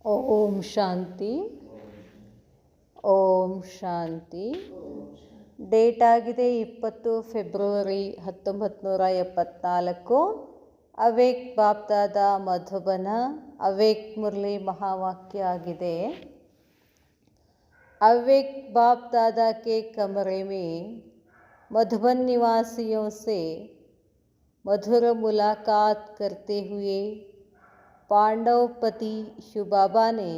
ಓಂ ಶಾಂತಿ. ಓಂ ಶಾಂತಿ. Date ಆಗಿದೆ 20 February 1974. ಅವೇಕ್ ಬಾಪ್ದಾದ ಮಧುಬನ ಅವೇಕ್ ಮುರಳಿ ಮಹಾವಾಕ್ಯ ಆಗಿದೆ. अवेक बाप दादा के कमरे में मधुबन निवासियों से मधुर मुलाकात करते हुए पांडवपति शिव बाबा ने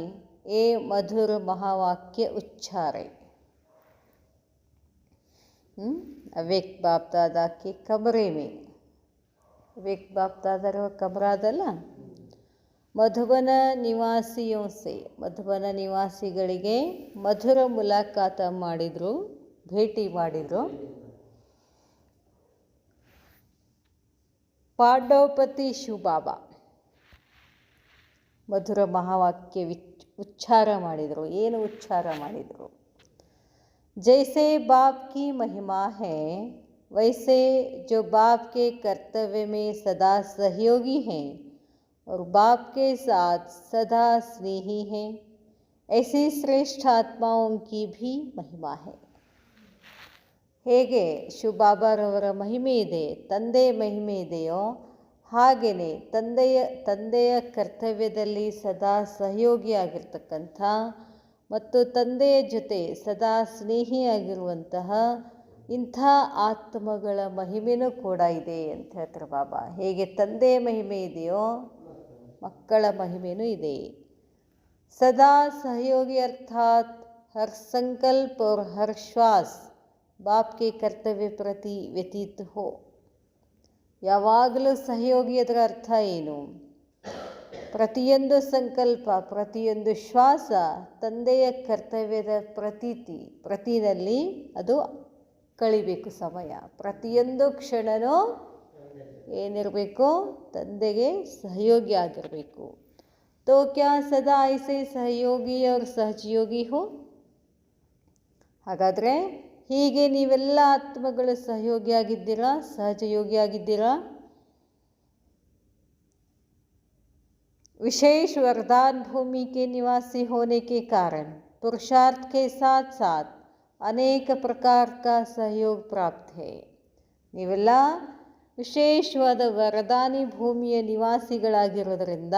ये मधुर महावाक्य उच्चारे. अवेक बाप दादा के कमरे में, अवेक बाप दादा कमरा दಲ್ಲ, ಮಧುಬನ ನಿವಾಸಿಯೋಸೆ, ಮಧುಬನ ನಿವಾಸಿಗಳಿಗೆ ಮಧುರ ಮುಲಾಕಾತ ಮಾಡಿದರು, ಭೇಟಿ ಮಾಡಿದರು. ಪಾಂಡವಪತಿ ಶಿವಬಾಬಾ ಮಧುರ ಮಹಾವಾಕ್ಯ ಉಚ್ಚಾರ ಮಾಡಿದರು. ಏನು ಉಚ್ಚಾರ ಮಾಡಿದರು? ಜೈಸೆ ಬಾಪ್ ಕಿ ಮಹಿಮಾ ಹೈ ವೈಸೆ ಜೋ ಬಾಪ್ ಕೆ ಕರ್ತವ್ಯ में सदा सहयोगी हैं और बाप के साथ सदा स्नेही हैं, ऐसी श्रेष्ठ आत्माओं की भी महिमा है. ಹೇಗೆ ಶಿವಬಾಬಾರವರ ಮಹಿಮೆ ಇದೆ, ತಂದೆಯ ಮಹಿಮೆ ಇದೆಯೋ ಹಾಗೆಯೇ ತಂದೆಯ ಕರ್ತವ್ಯದಲ್ಲಿ ಸದಾ ಸಹಯೋಗಿಯಾಗಿರ್ತಕ್ಕಂಥ ಮತ್ತು ತಂದೆಯ ಜೊತೆ ಸದಾ ಸ್ನೇಹಿಯಾಗಿರುವಂತಹ ಇಂಥ ಆತ್ಮಗಳ ಮಹಿಮೆನೂ ಕೂಡ ಇದೆ ಅಂತ ಹೇಳ್ತಾರೆ ಬಾಬಾ. ಹೇಗೆ ತಂದೆಯ ಮಹಿಮೆ ಇದೆಯೋ ಮಕ್ಕಳ ಮಹಿಮೆನೂ ಇದೆ. ಸದಾ ಸಹಯೋಗಿ ಅರ್ಥಾತ್ ಹರ್ ಸಂಕಲ್ಪ और हर श्वास बाप के कर्तव्य प्रति व्यतीत हो. ಯಾವಾಗಲೂ ಸಹಯೋಗಿ ಅದರ ಅರ್ಥ ಏನು? ಪ್ರತಿಯೊಂದು ಸಂಕಲ್ಪ, ಪ್ರತಿಯೊಂದು ಶ್ವಾಸ ತಂದೆಯ ಕರ್ತವ್ಯದ ಪ್ರತಿನಲ್ಲಿ ಅದು ಕಳಿಬೇಕು ಸಮಯ. ಪ್ರತಿಯೊಂದು ಕ್ಷಣನೂ ಏನಿರಬೇಕು? ತಂದೆಗೆ ಸಹಯೋಗಿ ಆಗಿರಬೇಕು. ತೋ ಕ್ಯಾ ಸದಾ ಐಸೆ ಸಹಯೋಗಿ और ಸಹಜಯೋಗಿ ಹೋ? ಹಾಗಾದರೆ ಹೀಗೆ ನೀವೆಲ್ಲ ಆತ್ಮಗಳು ಸಹಯೋಗಿಯಾಗಿದ್ದೀರಾ, ಸಹಜಯೋಗಿಯಾಗಿದ್ದೀರಾ? विशेष वरदान भूमि के निवासी होने के कारण पुरुषार्थ के साथ साथ अनेक प्रकार का सहयोग प्राप्त है. ನೀವೆಲ್ಲ ವಿಶೇಷವಾದ ವರದಾನಿ ಭೂಮಿಯ ನಿವಾಸಿಗಳಾಗಿರೋದರಿಂದ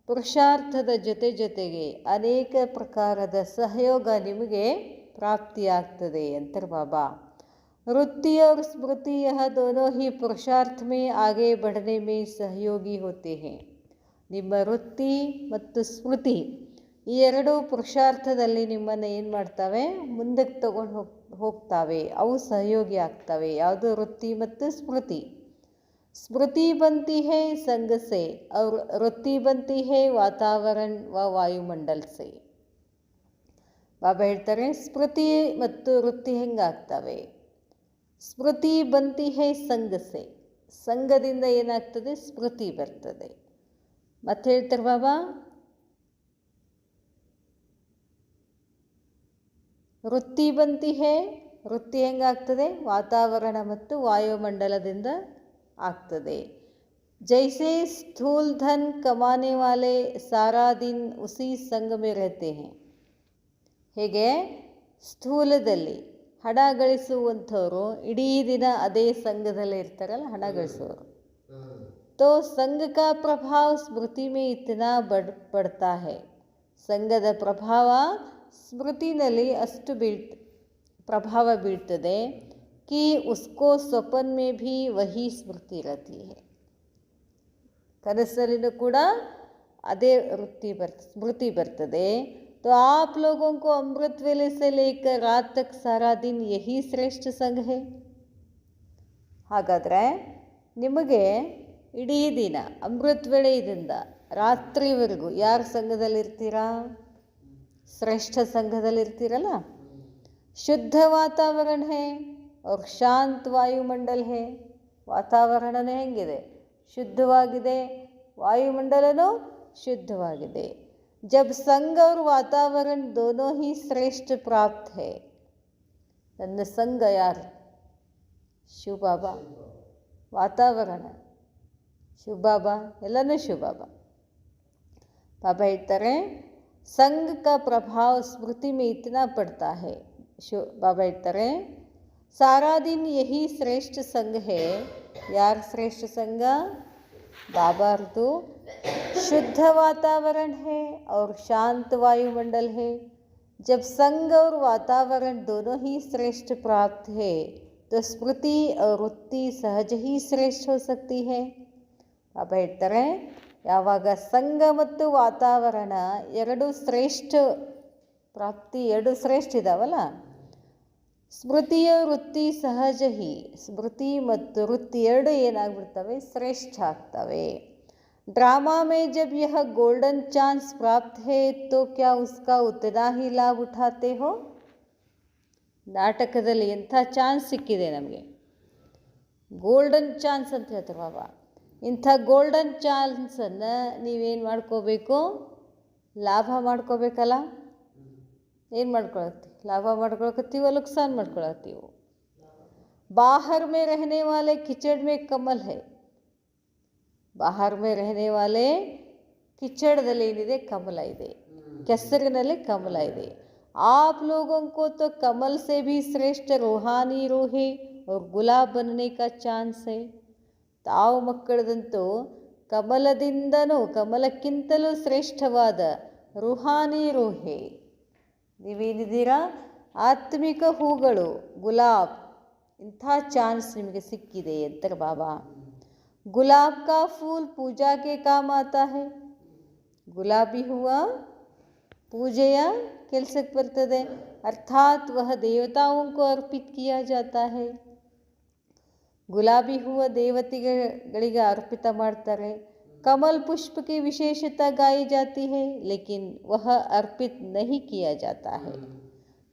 ಪುರುಷಾರ್ಥದ ಜೊತೆಗೆ ಅನೇಕ ಪ್ರಕಾರದ ಸಹಯೋಗ ನಿಮಗೆ ಪ್ರಾಪ್ತಿಯಾಗ್ತದೆ ಅಂತಾರೆ ಬಾಬಾ. वृत्ति और स्मृति यह दोनों ही पुरुषार्थ में आगे बढ़ने में सहयोगी होते हैं. ನಿಮ್ಮ ವೃತ್ತಿ ಮತ್ತು ಸ್ಮೃತಿ ಈ ಎರಡೂ ಪುರುಷಾರ್ಥದಲ್ಲಿ ನಿಮ್ಮನ್ನು ಏನು ಮಾಡ್ತವೆ? ಮುಂದಕ್ಕೆ ತಗೊಂಡು ಹೋಗ್ತವೆ. ಅವು ಸಹಯೋಗಿ ಆಗ್ತವೆ. ಯಾವುದು? ವೃತ್ತಿ ಮತ್ತು ಸ್ಮೃತಿ. ಸ್ಮೃತಿ ಬಂತಿ ಹೈ ಸಂಘ ಸೆ और ವೃತ್ತಿ ಬಂತಿ ಹೈ ವಾತಾವರಣ ವ ವಾಯುಮಂಡಲ ಸೆ. ಬಾಬಾ ಹೇಳ್ತಾರೆ ಸ್ಮೃತಿ ಮತ್ತು ವೃತ್ತಿ ಹೆಂಗಾಗ್ತವೆ? ಸ್ಮೃತಿ ಬಂತಿ ಹೈ ಸಂಘ ಸೆ, ಸಂಘದಿಂದ ಏನಾಗ್ತದೆ? ಸ್ಮೃತಿ ಬರ್ತದೆ. ಮತ್ತೆ ಹೇಳ್ತಾರೆ ಬಾಬಾ ವೃತ್ತಿ ಬಂತಿ ಹೇ, ವೃತ್ತಿ ಹೆಂಗಾಗ್ತದೆ? ವಾತಾವರಣ ಮತ್ತು ವಾಯುಮಂಡಲದಿಂದ ಆಗ್ತದೆ. ಜೈಸೆ ಸ್ಥೂಲ್ ಧನ್ ಕಮಾನೆ ವಾಲೆ ಸಾರಾ ದಿನ್ ಉಸಿ ಸಂಘ ಮೇ ರಹತೆ ಹೇ. ಹೇಗೆ ಸ್ಥೂಲದಲ್ಲಿ ಹಣ ಗಳಿಸುವಂಥವ್ರು ಇಡೀ ದಿನ ಅದೇ ಸಂಘದಲ್ಲಿ ಇರ್ತಾರಲ್ಲ, ಹಣ ಗಳಿಸುವವರು. तो संघ का प्रभाव स्मृति में इतना बढ़ता है. ಸಂಘದ ಪ್ರಭಾವ ಸ್ಮೃತಿನಲ್ಲಿ ಅಷ್ಟು ಪ್ರಭಾವ ಬೀಳ್ತದೆ कि उसको स्वप्न में भी वही स्मृति रहती है. ಕನಸಲ್ಲಿನೂ ಕೂಡ ಅದೇ ಸ್ಮೃತಿ ಬರ್ತದೆ. तो आप लोगों को अमृत वेले से लेकर रात तक सारा दिन यही श्रेष्ठ संघ है. ಹಾಗಾದರೆ ನಿಮಗೆ ಇಡೀ ದಿನ ಅಮೃತ ವೇಳೆಯಿಂದ ರಾತ್ರಿವರೆಗೂ ಯಾರ ಸಂಘದಲ್ಲಿರ್ತೀರಾ? ಶ್ರೇಷ್ಠ ಸಂಘದಲ್ಲಿರ್ತೀರಲ್ಲ. ಶುದ್ಧ ವಾತಾವರಣ ಹೇ और ಶಾಂತ ವಾಯುಮಂಡಲ ಹೇ. ವಾತಾವರಣನೇ ಹೆಂಗಿದೆ? ಶುದ್ಧವಾಗಿದೆ. ವಾಯುಮಂಡಲನೂ ಶುದ್ಧವಾಗಿದೆ. जब संघ और वातावरण दोनों ही श्रेष्ठ प्राप्त है. ನನ್ನ ಸಂಘ ಯಾರು? ಶಿವಬಾಬಾ. ವಾತಾವರಣ ಶಿವಬಾಬಾ, ಎಲ್ಲನೂ ಶಿವಬಾಬಾ. बाबा ಹೇಳ್ತಾರೆ संग का प्रभाव स्मृति में इतना पड़ता है। बाबा ಹೇಳ್ತಾರೆ सारा दिन यही श्रेष्ठ संग है। यार श्रेष्ठ संग? बाबार्ದು शुद्ध वातावरण है और शांत वायुमंडल है। जब संग और वातावरण दोनों ही श्रेष्ठ प्राप्त है तो स्मृति और वृत्ति सहज ही श्रेष्ठ हो सकती है। बाबा ಹೇಳ್ತಾರೆ ಯಾವಾಗ ಸಂಘ ಮತ್ತು ವಾತಾವರಣ ಎರಡು ಶ್ರೇಷ್ಠ ಪ್ರಾಪ್ತಿ, ಎರಡು ಶ್ರೇಷ್ಠ ಇದಾವಲ್ಲ, ಸ್ಮೃತಿಯ ವೃತ್ತಿ ಸಹಜ ಹಿ, ಸ್ಮೃತಿ ಮತ್ತು ವೃತ್ತಿ ಎರಡು ಏನಾಗ್ಬಿಡ್ತವೆ, ಶ್ರೇಷ್ಠ ಆಗ್ತವೆ। ड्रामा में जब यह गोल्डन चांस प्राप्त है तो क्या उसका उतना ही लाभ उठाते हो? ನಾಟಕದಲ್ಲಿ ಎಂಥ ಚಾನ್ಸ್ ಸಿಕ್ಕಿದೆ ನಮಗೆ, ಗೋಲ್ಡನ್ ಚಾನ್ಸ್ ಅಂತ ಹೇಳ್ತಾರೆ ಬಾಬಾ। ಇಂಥ ಗೋಲ್ಡನ್ ಚಾನ್ಸನ್ನು ನೀವೇನು ಮಾಡ್ಕೋಬೇಕು, ಲಾಭ ಮಾಡ್ಕೋಬೇಕಲ್ಲ। ಏನು ಮಾಡ್ಕೊಳತ್ತೀವಿ, ಲಾಭ ಮಾಡ್ಕೊಳಕತ್ತೀವೋ ನುಕ್ಸಾನ್ ಮಾಡ್ಕೊಳತ್ತೀವೋ? बाहर में रहने वाले कीचड़ में कमल है। बाहर में रहने वाले ಕಿಚಡದಲ್ಲಿ ಏನಿದೆ, ಕಮಲ ಇದೆ, ಕೆಸರಿನಲ್ಲಿ ಕಮಲ ಇದೆ। आप लोगों को तो कमल से भी श्रेष्ठ रूहानी रूह और गुलाब बनने का चांस है। ತಾವು ಮಕ್ಕಳದಂತೂ ಕಮಲದಿಂದನೂ ಕಮಲಕ್ಕಿಂತಲೂ ಶ್ರೇಷ್ಠವಾದ ರುಹಾನಿ ರೂಹೆ, ನೀವೇನಿದ್ದೀರಾ ಆತ್ಮಿಕ ಹೂಗಳು, ಗುಲಾಬ್, ಇಂಥ ಚಾನ್ಸ್ ನಿಮಗೆ ಸಿಕ್ಕಿದೆ ಅಂತಾರೆ ಬಾಬಾ। ಗುಲಾಬ್ ಕಾ ಫೂಲ್ ಪೂಜಾ ಕೆ ಕಾಮ್ ಆತಾ ಹೈ। ಗುಲಾಬಿ ಹೂವ ಪೂಜೆಯ ಕೆಲಸಕ್ಕೆ ಬರ್ತದೆ, ಅರ್ಥಾತ್ ವಹ ದೇವತಾओं को अर्पित किया जाता है। ಗುಲಾಬಿ ಹೂವು ದೇವತೆಗಳಿಗೆ ಅರ್ಪಿತ ಮಾಡ್ತಾರೆ। कमल पुष्प की विशेषता गाई जाती है लेकिन वह अर्पित नहीं किया जाता है।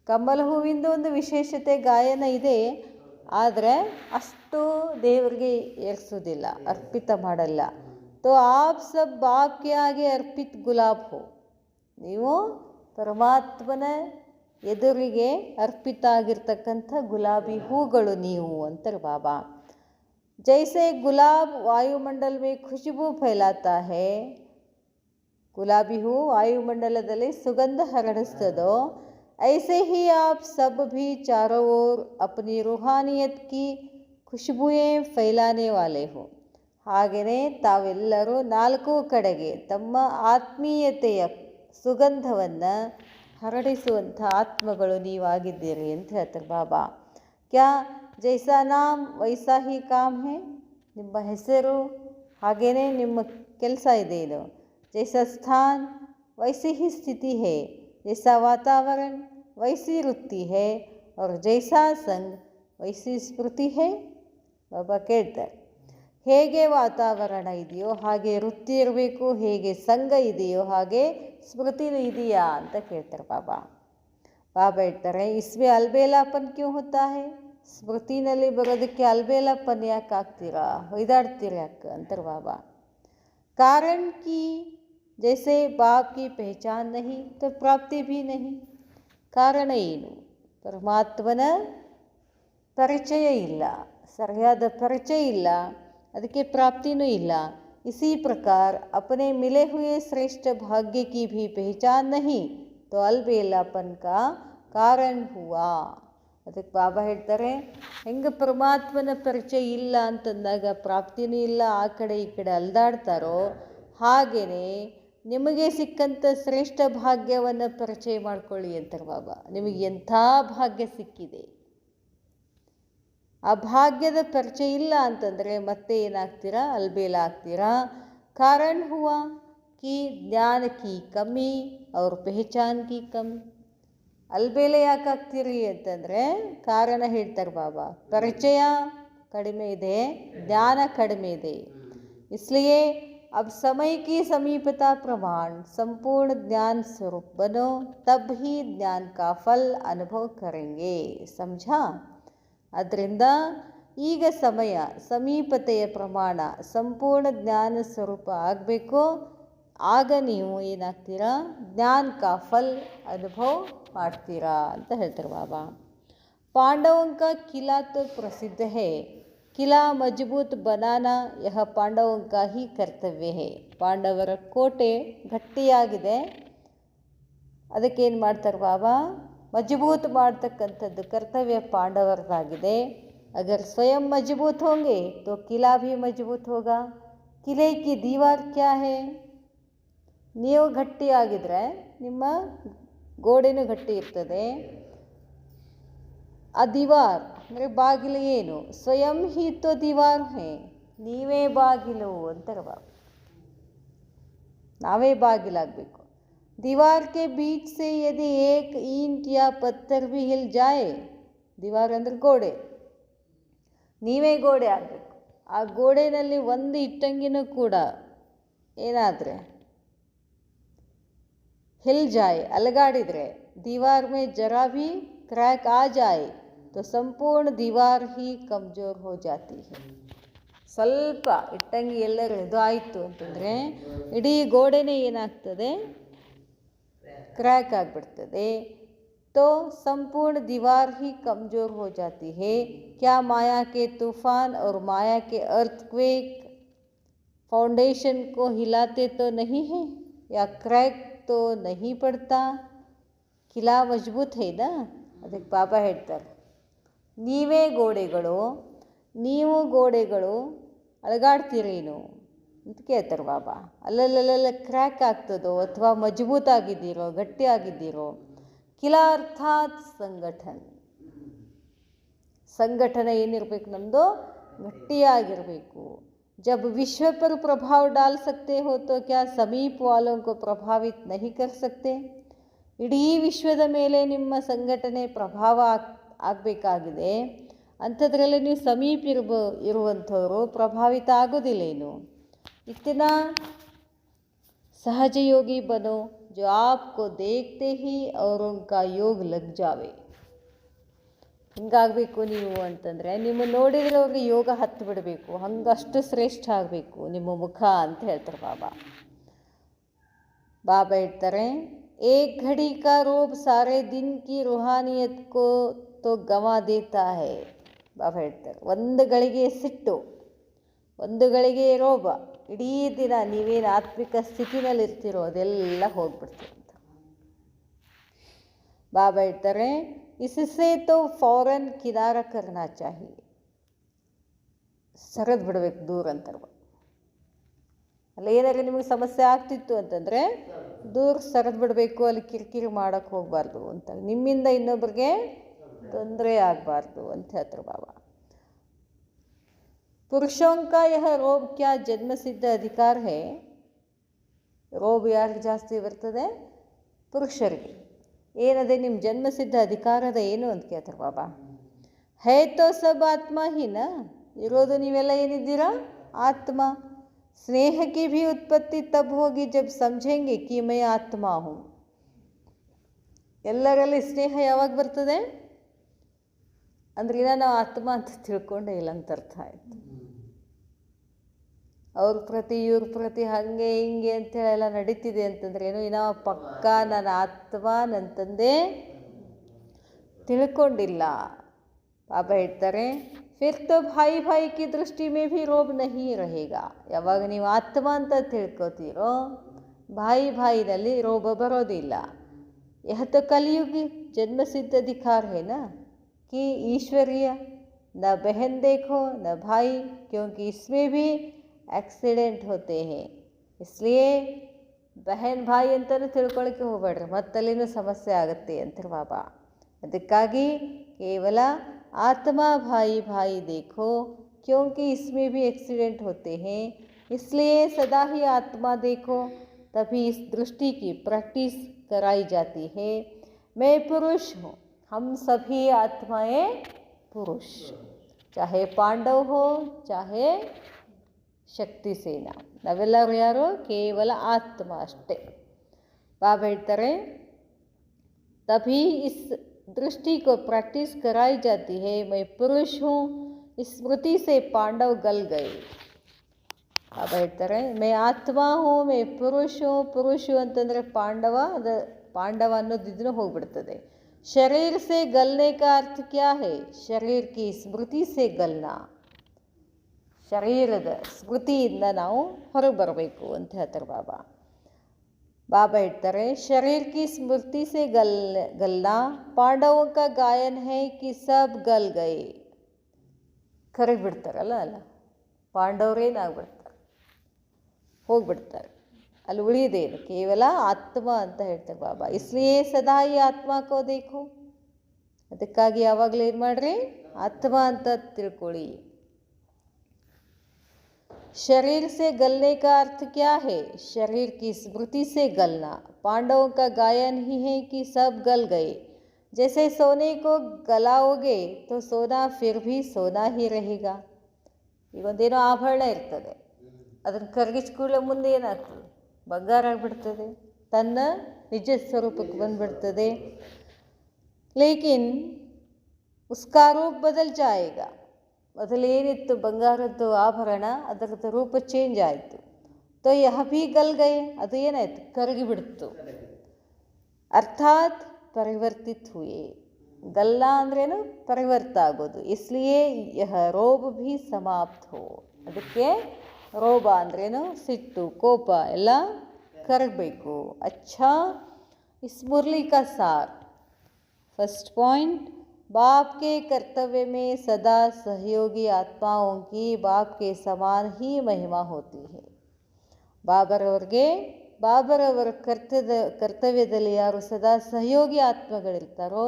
ಕಮಲ ಹೂವಿಂದ ಒಂದು ವಿಶೇಷತೆ ಗಾಯನ ಇದೆ, ಆದರೆ ಅಷ್ಟು ದೇವರಿಗೆ ಏರಿಸೋದಿಲ್ಲ, ಅರ್ಪಿತ ಮಾಡಲ್ಲ। तो आप सब बाप के आगे अर्पित गुलाब हो। ನೀವು ಪರಮಾತ್ಮನ ಎದುರಿಗೆ ಅರ್ಪಿತ ಆಗಿರ್ತಕ್ಕಂಥ ಗುಲಾಬಿ ಹೂಗಳು ನೀವು ಅಂತಾರೆ ಬಾಬಾ। जैसे गुलाब वायुमंडल में खुशबू फैलाता है, गुलाबी हू वायुमंडलದಲ್ಲಿ ಸುಗಂಧ ಹರಡಿಸ್ತದೋ, ऐसे ही आप सब भी चारों ओर अपनी रूहानियत की खुशबुएं फैलाने वाले हो। ಹಾಗೆಯೇ ತಾವೆಲ್ಲರೂ ನಾಲ್ಕು ಕಡೆಗೆ ತಮ್ಮ ಆತ್ಮೀಯತೆಯ ಸುಗಂಧವನ್ನು ಹರಡಿಸುವಂಥ ಆತ್ಮಗಳು ನೀವಾಗಿದ್ದೀರಿ ಅಂತ ಹೇಳ್ತಾರೆ ಬಾಬಾ। ಕ್ಯಾ ಜೈಸಾ ನಾಮ್ ವೈಸಾ ಹಿ ಕಾಮ್ ಹೇ, ನಿಮ್ಮ ಹೆಸರು ಹಾಗೆಯೇ ನಿಮ್ಮ ಕೆಲಸ ಇದೆ ಇದು। ಜೈಸಾ ಸ್ಥಾನ್ ವೈಸಿ ಹಿ ಸ್ಥಿತಿ ಹೇ, ಜೈಸಾ ವಾತಾವರಣ ವೈಸಿ ವೃತ್ತಿ ಹೇ, और ಜೈಸಾ ಸಂಗ್ ವೈಸಿ ಸ್ಮೃತಿ ಹೇ। ಬಾಬಾ ಕೇಳ್ತಾರೆ, ಹೇಗೆ ವಾತಾವರಣ ಇದೆಯೋ ಹಾಗೆ ವೃತ್ತಿ ಇರಬೇಕು, ಹೇಗೆ ಸಂಘ ಇದೆಯೋ ಹಾಗೆ ಸ್ಮೃತಿನೂ ಇದೆಯಾ ಅಂತ ಕೇಳ್ತಾರೆ ಬಾಬಾ। ಬಾಬಾ ಹೇಳ್ತಾರೆ, ಇಸ್ಮೆ ಅಲ್ಬೇಲಾಪನ್ ಕ್ಯೂ ಹೋತಾ ಹೈ, ಸ್ಮೃತಿನಲ್ಲಿ ಬರೋದಕ್ಕೆ ಅಲ್ಬೇಲಾಪನ್ ಯಾಕೆ ಆಗ್ತೀರಾ, ಹೊಯ್ದಾಡ್ತೀರ ಯಾಕೆ ಅಂತಾರೆ ಬಾಬಾ। ಕಾರಣ ಕಿ ಜೈಸೆ ಬಾಪ್ ಕಿ ಪಹಚಾನ್ ನಹಿ ತೋ ಪ್ರಾಪ್ತಿ ಭೀ ನಹಿ। ಕಾರಣ ಏನು, ಪರಮಾತ್ಮನ ಪರಿಚಯ ಇಲ್ಲ, ಸರಿಯಾದ ಪರಿಚಯ ಇಲ್ಲ, ಅದಕ್ಕೆ ಪ್ರಾಪ್ತಿನೂ ಇಲ್ಲ। इसी प्रकार अपने मिले हुए श्रेष्ठ भाग्य की भी पहचान नहीं तो अलबेलापन का कारण हुआ। ಅದಕ್ಕೆ ಬಾಬಾ ಹೇಳ್ತಾರೆ, ಹೆಂಗೆ ಪರಮಾತ್ಮನ ಪರಿಚಯ ಇಲ್ಲ ಅಂತಂದಾಗ ಪ್ರಾಪ್ತಿನೂ ಇಲ್ಲ, ಆ ಕಡೆ ಈ ಕಡೆ ಅಲ್ದಾಡ್ತಾರೋ, ಹಾಗೆಯೇ ನಿಮಗೆ ಸಿಕ್ಕಂಥ ಶ್ರೇಷ್ಠ ಭಾಗ್ಯವನ್ನು ಪರಿಚಯ ಮಾಡ್ಕೊಳ್ಳಿ ಅಂತಾರೆ ಬಾಬಾ। ನಿಮಗೆ ಎಂಥ ಭಾಗ್ಯ ಸಿಕ್ಕಿದೆ, ಆ ಭಾಗ್ಯದ ಪರಿಚಯ ಇಲ್ಲ ಅಂತಂದರೆ ಮತ್ತೆ ಏನಾಗ್ತೀರಾ, ಅಲ್ಬೇಲ ಆಗ್ತೀರಾ। ಕಾರಣ ಹುआ कि ज्ञान की कमी और पहचान की कमी। ಅಲ್ಬೇಲೆ ಯಾಕೆ ಆಗ್ತೀರಿ ಅಂತಂದರೆ ಕಾರಣ ಹೇಳ್ತಾರೆ ಬಾಬಾ, ಪರಿಚಯ ಕಡಿಮೆ ಇದೆ, ಜ್ಞಾನ ಕಡಿಮೆ ಇದೆ। इसलिए अब समय की समीपता प्रमाण संपूर्ण ज्ञान स्वरूप बनो, तब ही ज्ञान का फल अनुभव करेंगे। समझा? ಅದರಿಂದ ಈಗ ಸಮಯ ಸಮೀಪತೆಯ ಪ್ರಮಾಣ ಸಂಪೂರ್ಣ ಜ್ಞಾನ ಸ್ವರೂಪ ಆಗಬೇಕು, ಆಗ ನೀವು ಏನಾಗ್ತೀರಾ, ಜ್ಞಾನ ಕಾ ಫಲ್ ಅನುಭವ ಮಾಡ್ತೀರಾ ಅಂತ ಹೇಳ್ತಾರೆ ಬಾಬಾ। पांडवों का किला तो प्रसिद्ध है, किला मजबूत बनाना यह पांडवों का ही कर्तव्य है। ಪಾಂಡವರ ಕೋಟೆ ಗಟ್ಟಿಯಾಗಿದೆ. ಅದಕ್ಕೇನು ಮಾಡ್ತಾರೆ ಬಾಬಾ, ಮಜಬೂತ್ ಮಾಡ್ತಕ್ಕಂಥದ್ದು ಕರ್ತವ್ಯ ಪಾಂಡವರದಾಗಿದೆ. अगर स्वयं मजबूत होंगे तो किला भी मजबूत होगा. किले की दीवार क्या है? ನೀವು ಗಟ್ಟಿಯಾಗಿದ್ದರೆ ನಿಮ್ಮ ಗೋಡೆನೂ ಗಟ್ಟಿ ಇರ್ತದೆ. ಆ ದಿವಾರ್ ಅಂದರೆ ಬಾಗಿಲು ಏನು? ಸ್ವಯಂ ಹಿ ತೋ ದಿವಾರ್ ಹೇ, ನೀವೇ ಬಾಗಿಲು ಅಂತಾರೆ ಬಾಬಾ. ನಾವೇ ಬಾಗಿಲಾಗಬೇಕು. दीवार के बीच से यदि एक ईंट या पत्थर भी हिल जाए, दीवार ಅಂದರೆ ಗೋಡೆ, ನೀವೇ ಗೋಡೆ ಆಗಬೇಕು. ಆ ಗೋಡೆಯಲ್ಲಿ ಒಂದು ಇಟ್ಟಂಗಿನೂ ಕೂಡ ಏನಾದರೆ हिल जाए, अलगाड़िद्रे, दीवार में जरा भी क्रैक आ जाए तो संपूर्ण दीवार ही कमजोर हो जाती है. ಸ್ವಲ್ಪ ಇಟ್ಟಂಗಿ ಎಲ್ಲರೂ ಇದು ಆಯಿತು ಅಂತಂದರೆ ಇಡೀ ಗೋಡೆನೇ ಏನಾಗ್ತದೆ, क्रैक ಆಗಿಬಿಡ್ತದೆ. तो संपूर्ण दीवार ही कमज़ोर हो जाती है. क्या माया के तूफान और माया के अर्थक्वेक फाउंडेशन को हिलाते तो नहीं है, या क्रैक तो नहीं पड़ता? किला मजबूत है ना. ಅದಕ್ಕೆ ಬಾಬಾ ಹೇಳ್ತಾರೆ, ನೀವೇ ಗೋಡೆಗಳು, ನೀವು ಗೋಡೆಗಳು ಅಲಗಾಡ್ತೀರೇನು ಅಂತ ಕೇಳ್ತಾರೆ ಬಾಬಾ. ಅಲ್ಲಲ್ಲ ಕ್ರ್ಯಾಕ್ ಆಗ್ತದೋ ಅಥವಾ ಮಜಬೂತ್ ಆಗಿದ್ದೀರೋ, ಗಟ್ಟಿ ಆಗಿದ್ದೀರೋ. ಕಿಲಾ ಅರ್ಥಾತ್ ಸಂಘಟನೆ. ಸಂಘಟನೆ ಏನಿರಬೇಕು, ನಮ್ಮದು ಗಟ್ಟಿಯಾಗಿರಬೇಕು. जब विश्व पर प्रभाव डाल सकते हो तो क्या समीप वालों को प्रभावित नहीं कर सकते? ಇಡೀ ವಿಶ್ವದ ಮೇಲೆ ನಿಮ್ಮ ಸಂಘಟನೆ ಪ್ರಭಾವ ಆಗಬೇಕಾಗಿದೆ. ಅಂಥದ್ರಲ್ಲಿ ನೀವು ಸಮೀಪ ಇರುವಂಥವರು ಪ್ರಭಾವಿತ ಆಗೋದಿಲ್ಲೇನು? इतना सहजयोगी बनो जो आपको देखते ही औरों का योग लग जावे. ಹಿಂಗಾಗಬೇಕು ನೀವು ಅಂತಂದರೆ, ನಿಮ್ಮ ನೋಡಿದರೆ ಅವ್ರಿಗೆ ಯೋಗ ಹತ್ತು ಬಿಡಬೇಕು, ಹಂಗಷ್ಟು ಶ್ರೇಷ್ಠ ಆಗಬೇಕು ನಿಮ್ಮ ಮುಖ ಅಂತ ಹೇಳ್ತಾರೆ ಬಾಬಾ. ಬಾಬಾ ಹೇಳ್ತಾರೆ, एक घड़ी का रोब सारे दिन की रूहानियत को तो गंवा देता है. ಬಾಬಾ ಹೇಳ್ತಾರೆ, ಒಂದು ಗಳಿಗೆ ಸಿಟ್ಟು, ಒಂದು ಗಳಿಗೆ ರೋಬ, ಇಡೀ ದಿನ ನೀವೇನು ಆತ್ಮಿಕ ಸ್ಥಿತಿನಲ್ಲಿ ಇರ್ತೀರೋ ಅದೆಲ್ಲ ಹೋಗ್ಬಿಡ್ತೀರ ಅಂತ ಬಾಬಾ ಹೇಳ್ತಾರೆ. इससे तो फौरन किनारा करना चाहिए. ಸರಿದು ಬಿಡಬೇಕು ದೂರ ಅಂತಾರೆ. ಅಲ್ಲಿ ಏನಾದ್ರು ನಿಮಗೆ ಸಮಸ್ಯೆ ಆಗ್ತಿತ್ತು ಅಂತಂದರೆ ದೂರ ಸರಿದು ಬಿಡಬೇಕು, ಅಲ್ಲಿ ಕಿರಿಕಿರಿ ಮಾಡೋಕ್ಕೆ ಹೋಗಬಾರ್ದು ಅಂತ, ನಿಮ್ಮಿಂದ ಇನ್ನೊಬ್ಬರಿಗೆ ತೊಂದರೆ ಆಗಬಾರ್ದು ಅಂತ ಹೇಳ್ತಾರೆ ಬಾಬಾ. पुरुषों का यह रोब क्या जन्म सिद्ध अधिकार है? ರೋಬ್ ಯಾರಿಗೆ ಜಾಸ್ತಿ ಬರ್ತದೆ? ಪುರುಷರಿಗೆ. ಏನದೆ ನಿಮ್ಮ ಜನ್ಮಸಿದ್ಧ ಅಧಿಕಾರದ ಏನು ಅಂತ ಕೇಳ್ತಾರೆ ಬಾಬಾ. ಹೇ ತೋ ಸಬ್ ಆತ್ಮ ಹಿನ, ಇರೋದು ನೀವೆಲ್ಲ ಏನಿದ್ದೀರಾ ಆತ್ಮ. ಸ್ನೇಹ ಕಿ ಭಿ ಉತ್ಪತ್ತಿ ತಬ್ ಹೋಗಿ ಜಬ್ ಸಮझेंगे कि मैं ಆತ್ಮ ಹೂँ. ಎಲ್ಲರಲ್ಲಿ ಸ್ನೇಹ ಯಾವಾಗ ಬರ್ತದೆ ಅಂದ್ರೆ ನಾವು ಆತ್ಮ ಅಂತ ತಿಳ್ಕೊಂಡೇ ಇಲ್ಲ ಅಂತ ಅರ್ಥ ಆಯಿತು. ಅವ್ರ ಪ್ರತಿ ಇವ್ರ ಪ್ರತಿ ಹಾಗೆ ಹಿಂಗೆ ಅಂತೇಳಿ ಎಲ್ಲ ನಡೀತಿದೆ ಅಂತಂದ್ರೆ ಏನು, ನಾವು ಪಕ್ಕ ನನ್ನ ಆತ್ಮ ನನ್ನ ತಂದೆ ತಿಳ್ಕೊಂಡಿಲ್ಲ. ಬಾಬಾ ಹೇಳ್ತಾರೆ, ಫಿರ್ ತೋ ಭಾಯಿ ಭಾಯಿ ಕಿ ದೃಷ್ಟಿ ಮೇ ಭಿ ರೋಬ್ ನಹಿ रहेगा. ಯಾವಾಗ ನೀವು ಆತ್ಮ ಅಂತ ತಿಳ್ಕೊತೀರೋ ಭಾಯಿ ಭಾಯಿನಲ್ಲಿ ರೋಬ ಬರೋದಿಲ್ಲ. यह तो कलयुग जन्मसिद्ध अधिकार है ना कि ईश्वरीय न बहन देखो न भाई, क्योंकि इसमें भी एक्सीडेंट होते हैं. इसलिए ಬಹನ್ ಭಾಯಿ ಅಂತಲೂ ತಿಳ್ಕೊಳ್ಳೋಕ್ಕೆ ಹೋಗಬೇಡ್ರಿ, ಮತ್ತಲ್ಲಿನೂ ಸಮಸ್ಯೆ ಆಗುತ್ತೆ ಅಂತಾರೆ ಬಾಬಾ. ಅದಕ್ಕಾಗಿ ಕೇವಲ ಆತ್ಮ ಭಾಯಿ ಭಾಯಿ देखो, क्योंकि इसमें भी एक्सीडेंट होते हैं. इसलिए सदा ही आत्मा देखो, तभी इस दृष्टि की प्रैक्टिस कराई जाती है. मैं पुरुष हूँ, हम सभी आत्माएं पुरुष, चाहे पांडव हो चाहे ಶಕ್ತಿ ಸೇನಾ, ನಾವೆಲ್ಲರೂ ಯಾರು ಕೇವಲ ಆತ್ಮ ಅಷ್ಟೇ. ಬಾಬಾ ಹೇಳ್ತಾರೆ, तभी इस दृष्टि को प्रैक्टिस कराई जाती है. मैं पुरुष हूँ, इस स्मृति से पांडव गल गए. ಬಾಬಾ ಹೇಳ್ತಾರೆ, ಮೈ ಆತ್ಮ ಹೂ ಮೈ ಪುರುಷ ಹೂ. ಪುರುಷ ಅಂತಂದರೆ ಪಾಂಡವ, ಅದು ಪಾಂಡವ ಅನ್ನೋದಿದ್ರೂ ಹೋಗ್ಬಿಡ್ತದೆ. ಶರೀರ ಸೆ ಗಲ್ನೆ ಕಾ ಅರ್ಥ ಕ್ಯಾ ಹೈ? ಶರೀರ ಕಿ ಸ್ಮೃತಿ ಸೆ ಗಲ್ನಾ. ಶರೀರದ ಸ್ಮೃತಿಯಿಂದ ನಾವು ಹೊರಗೆ ಬರಬೇಕು ಅಂತ ಹೇಳ್ತಾರೆ ಬಾಬಾ. ಬಾಬಾ ಹೇಳ್ತಾರೆ, ಶರೀರ್ ಕಿ ಸ್ಮೃತಿ ಸೆ ಗಲ್ನಾ ಪಾಂಡವೋ ಕಾ ಗಾಯನ್ ಹೈ ಕಿ ಸಬ್ ಗಲ್ ಗಯೆ. ಕರಗಿ ಬಿಡ್ತಾರಲ್ಲ ಪಾಂಡವರೇನಾಗ್ಬಿಡ್ತಾರೆ, ಹೋಗ್ಬಿಡ್ತಾರೆ, ಅಲ್ಲಿ ಉಳಿಯೋದೇನು, ಕೇವಲ ಆತ್ಮ ಅಂತ ಹೇಳ್ತಾರೆ ಬಾಬಾ. ಇಸ್ಲಿಯೇ ಸದಾ ಈ ಆತ್ಮ ಕೋ ದೇಖೋ, ಅದಕ್ಕಾಗಿ ಯಾವಾಗಲೂ ಏನು ಮಾಡ್ರಿ, ಆತ್ಮ ಅಂತ ತಿಳ್ಕೊಳ್ಳಿ. शरीर से गलने का अर्थ क्या है? शरीर की स्मृति से गलना. पांडवों का गायन ही है कि सब गल गए. जैसे सोने को गलाओगे तो सोना फिर भी सोना ही रहेगा. ಈಗೊಂದೇನೋ ಆಭರಣ ಇರ್ತದೆ, ಅದನ್ನು ಕರಗಿಸ್ಕೊಳ್ಳೋ ಮುಂದೆ ಏನಾಗ್ತದೆ, ಬಂಗಾರ ಆಗಿಬಿಡ್ತದೆ, ತನ್ನ ನಿಜ ಸ್ವರೂಪಕ್ಕೆ ಬಂದುಬಿಡ್ತದೆ. ಲೇಕಿನ್ ಉಸ್ಕಾ ರೂಪ್ ಬದಲ್ ಜಾಯೇಗಾ. ಮೊದಲೇನಿತ್ತು ಬಂಗಾರದ್ದು ಆಭರಣ, ಅದರದ್ದು ರೂಪ ಚೇಂಜ್ ಆಯಿತು. ತೋ ಯಹ ಭೀ ಗಲ್ ಗಯೆ, ಅದು ಏನಾಯಿತು, ಕರಗಿಬಿಡ್ತು. ಅರ್ಥಾತ್ ಪರಿವರ್ತಿತ್ ಹುಯೆ. ಗಲ್ಲ ಅಂದ್ರೇನು, ಪರಿವರ್ತ ಆಗೋದು. ಇಸ್ಲಿಯೇ ಯಹ ರೋಬ್ ಭೀ ಸಮಾಪ್ತ ಹೋ. ಅದಕ್ಕೆ ರೋಬ ಅಂದ್ರೇನು, ಸಿಟ್ಟು ಕೋಪ ಎಲ್ಲ ಕರಗಬೇಕು. ಅಚ್ಛಾ, ಇಸ್ ಮುರಳಿ ಕಾ ಸಾರ್. फर्स्ट पॉइंट, बाप के कर्तव्य में सदा सहयोगी आत्माओं की बाप के समान ही महिमा होती है. ಬಾಬರವರ ಕರ್ತವ್ಯದಲ್ಲಿ ಯಾರು ಸದಾ ಸಹಯೋಗಿ ಆತ್ಮಗಳಿರ್ತಾರೋ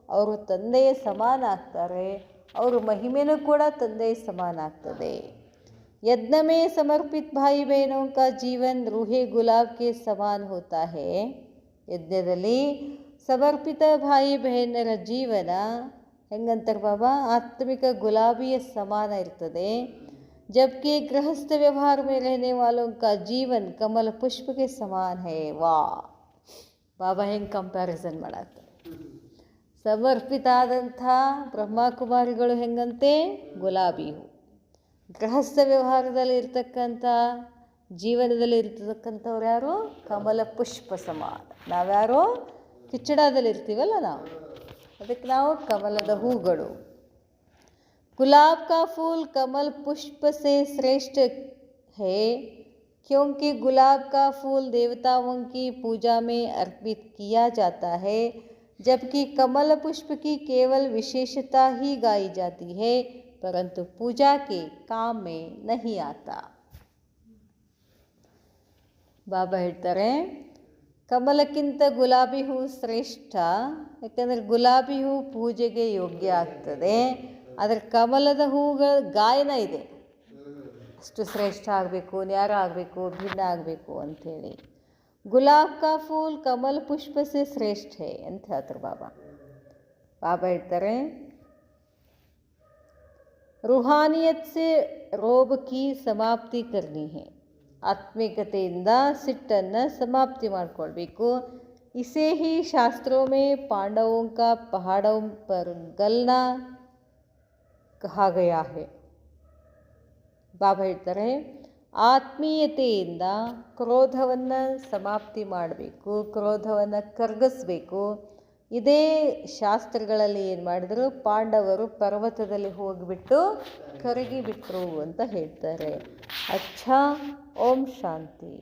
ಅವರು ತಂದೆಯ ಸಮಾನ ಆಗ್ತಾರೆ, ಅವರ ಮಹಿಮೆನೂ ಕೂಡ ತಂದೆಯ ಸಮಾನ ಆಗ್ತದೆ. यज्ञ में समर्पित भाई बहनों का जीवन रूहे गुलाब के समान होता है. ಯಜ್ಞದಲ್ಲಿ ಸಮರ್ಪಿತ ಭಾಯಿ ಬಹನರ ಜೀವನ ಹೆಂಗಂತಾರೆ ಬಾಬಾ, ಆತ್ಮಿಕ ಗುಲಾಬಿಯ ಸಮಾನ ಇರ್ತದೆ. जबकि गृहस्थ व्यवहार में रहने वालों का जीवन कमल पुष्प के समान है. ವಾ ಬಾಬಾ ಹೆಂಗೆ ಕಂಪ್ಯಾರಿಸನ್ ಮಾಡತ್ತೆ. ಸಮರ್ಪಿತ ಆದಂಥ ಬ್ರಹ್ಮಕುಮಾರಿಗಳು ಹೆಂಗಂತೆ, ಗುಲಾಬಿ ಹೂ. ಗೃಹಸ್ಥ ವ್ಯವಹಾರದಲ್ಲಿ ಇರ್ತಕ್ಕಂಥ, ಜೀವನದಲ್ಲಿ ಇರ್ತಕ್ಕಂಥವ್ರು ಯಾರು, ಕಮಲ ಪುಷ್ಪ ಸಮಾನ. ನಾವ್ಯಾರೋ ಕಿಚ್ಚಡದಲ್ಲಿ ಇರ್ತೀವಲ್ಲ ನಾವು, ಅದಕ್ಕೆ ನಾವು ಕಮಲದ ಹೂಗಳು. गुलाब का फूल कमल पुष्प से श्रेष्ठ है, क्योंकि गुलाब का फूल देवताओं की पूजा में अर्पित किया जाता है, जबकि कमल पुष्प की केवल विशेषता ही गाई जाती है, परंतु पूजा के काम में नहीं आता. ಬಾಬಾ ಹೇಳ್ತಾರೆ, ಕಮಲಕ್ಕಿಂತ ಗುಲಾಬಿ ಹೂ ಶ್ರೇಷ್ಠ, ಯಾಕಂದರೆ ಗುಲಾಬಿ ಹೂ ಪೂಜೆಗೆ ಯೋಗ್ಯ ಆಗ್ತದೆ. ಆದರೆ ಕಮಲದ ಹೂಗಳ ಗಾಯನ ಇದೆ, ಅಷ್ಟು ಶ್ರೇಷ್ಠ ಆಗಬೇಕು, ನ್ಯಾರ ಆಗಬೇಕು, ಭಿನ್ನ ಆಗಬೇಕು ಅಂಥೇಳಿ. ಗುಲಾಬ್ ಕಾ ಫೂಲ್ ಕಮಲ್ ಪುಷ್ಪ ಸೆ ಶ್ರೇಷ್ಠ ಹೇ ಅಂತ ಹೇಳ್ತಾರೆ ಬಾಬಾ. ಬಾಬಾ ಹೇಳ್ತಾರೆ, ರೂಹಾನಿಯತ್ ಸೆ ರೋಬ್ ಕಿ ಸಮಾಪ್ತಿ ಕರ್ನಿ ಹೇ. ಆತ್ಮಿಕತೆಯಿಂದ ಸಿಟ್ಟನ್ನು ಸಮಾಪ್ತಿ ಮಾಡಿಕೊಳ್ಬೇಕು. ಇಸೇ ಹಿ ಶಾಸ್ತ್ರೋं में पांडवों का पहाड़ों पर गलना ಕಹಾ ಗಯಾ ಹೇ. ಬಾಬಾ ಹೇಳ್ತಾರೆ, ಆತ್ಮೀಯತೆಯಿಂದ ಕ್ರೋಧವನ್ನು ಸಮಾಪ್ತಿ ಮಾಡಬೇಕು, ಕ್ರೋಧವನ್ನು ಕರಗಿಸ್ಬೇಕು. ಇದೇ ಶಾಸ್ತ್ರಗಳಲ್ಲಿ ಏನು ಮಾಡಿದ್ರು, ಪಾಂಡವರು ಪರ್ವತದಲ್ಲಿ ಹೋಗಿಬಿಟ್ಟು ಕರಗಿಬಿಟ್ರು ಅಂತ ಹೇಳ್ತಾರೆ. ಅಚ್ಛಾ, ಓಂ ಶಾಂತಿ.